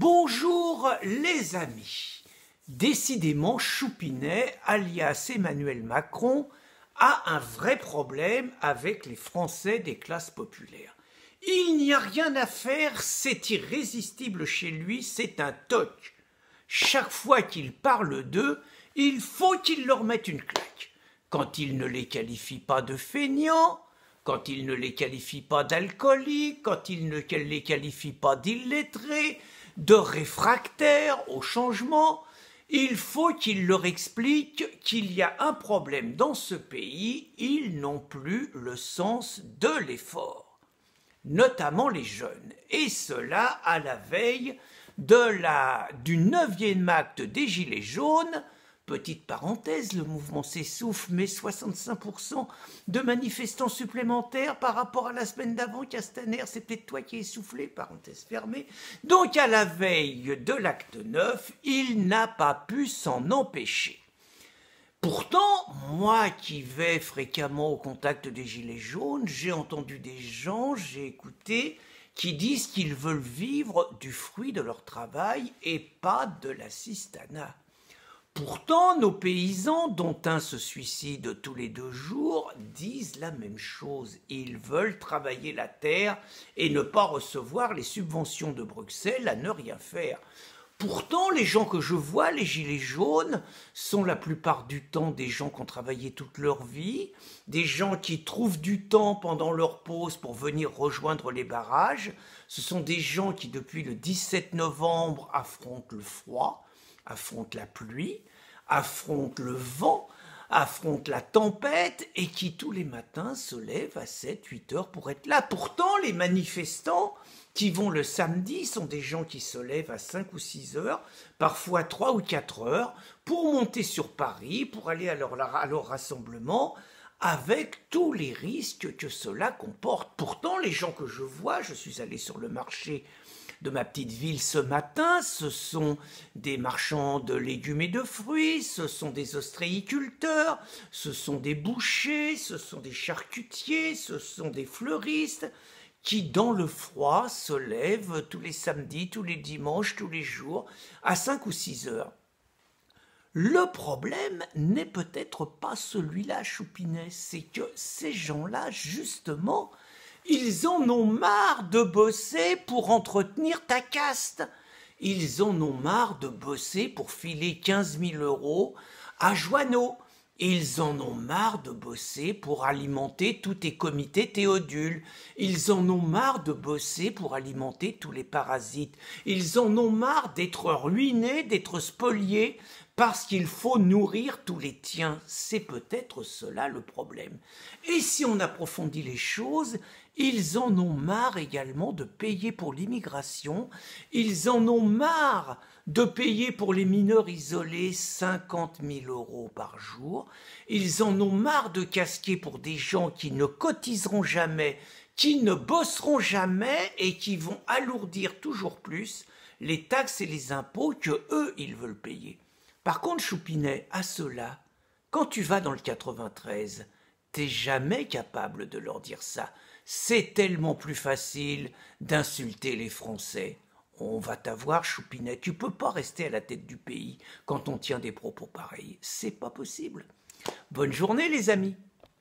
Bonjour les amis. Décidément, Choupinet, alias Emmanuel Macron, a un vrai problème avec les Français des classes populaires. Il n'y a rien à faire, c'est irrésistible chez lui, c'est un toc. Chaque fois qu'il parle d'eux, il faut qu'il leur mette une claque. Quand il ne les qualifie pas de feignants, quand il ne les qualifie pas d'alcooliques, quand il ne les qualifie pas d'illettrés, de réfractaires au changement, il faut qu'il leur explique qu'il y a un problème dans ce pays, ils n'ont plus le sens de l'effort, notamment les jeunes, et cela à la veille du 9e acte des Gilets jaunes. Petite parenthèse, le mouvement s'essouffle, mais 65% de manifestants supplémentaires par rapport à la semaine d'avant. Castaner, c'est peut-être toi qui es essoufflé, parenthèse fermée. Donc à la veille de l'acte 9, il n'a pas pu s'en empêcher. Pourtant, moi qui vais fréquemment au contact des Gilets jaunes, j'ai entendu des gens, j'ai écouté, qui disent qu'ils veulent vivre du fruit de leur travail et pas de l'assistanat. Pourtant, nos paysans, dont un se suicide tous les 2 jours, disent la même chose. Ils veulent travailler la terre et ne pas recevoir les subventions de Bruxelles à ne rien faire. Pourtant, les gens que je vois, les gilets jaunes, sont la plupart du temps des gens qui ont travaillé toute leur vie, des gens qui trouvent du temps pendant leur pause pour venir rejoindre les barrages. Ce sont des gens qui, depuis le 17 novembre, affrontent le froid, affrontent la pluie, affrontent le vent, affrontent la tempête et qui tous les matins se lèvent à 7-8 heures pour être là. Pourtant, les manifestants qui vont le samedi sont des gens qui se lèvent à 5 ou 6 heures, parfois 3 ou 4 heures, pour monter sur Paris, pour aller à leur rassemblement, avec tous les risques que cela comporte. Pourtant, les gens que je vois, je suis allé sur le marché de ma petite ville ce matin, ce sont des marchands de légumes et de fruits, ce sont des ostréiculteurs, ce sont des bouchers, ce sont des charcutiers, ce sont des fleuristes, qui dans le froid se lèvent tous les samedis, tous les dimanches, tous les jours, à 5 ou 6 heures. Le problème n'est peut-être pas celui-là, Choupinet, c'est que ces gens-là, justement, ils en ont marre de bosser pour entretenir ta caste. Ils en ont marre de bosser pour filer 15 000 € à Joanneau. Ils en ont marre de bosser pour alimenter tous tes comités Théodule. Ils en ont marre de bosser pour alimenter tous les parasites. Ils en ont marre d'être ruinés, d'être spoliés, parce qu'il faut nourrir tous les tiens. C'est peut-être cela le problème. Et si on approfondit les choses, ils en ont marre également de payer pour l'immigration. Ils en ont marre de payer pour les mineurs isolés 50 000 € par jour. Ils en ont marre de casquer pour des gens qui ne cotiseront jamais, qui ne bosseront jamais et qui vont alourdir toujours plus les taxes et les impôts que eux, ils veulent payer. Par contre, Choupinet, à ceux-là, quand tu vas dans le 93, t'es jamais capable de leur dire ça. C'est tellement plus facile d'insulter les Français. On va t'avoir, Choupinet. Tu peux pas rester à la tête du pays quand on tient des propos pareils. C'est pas possible. Bonne journée, les amis.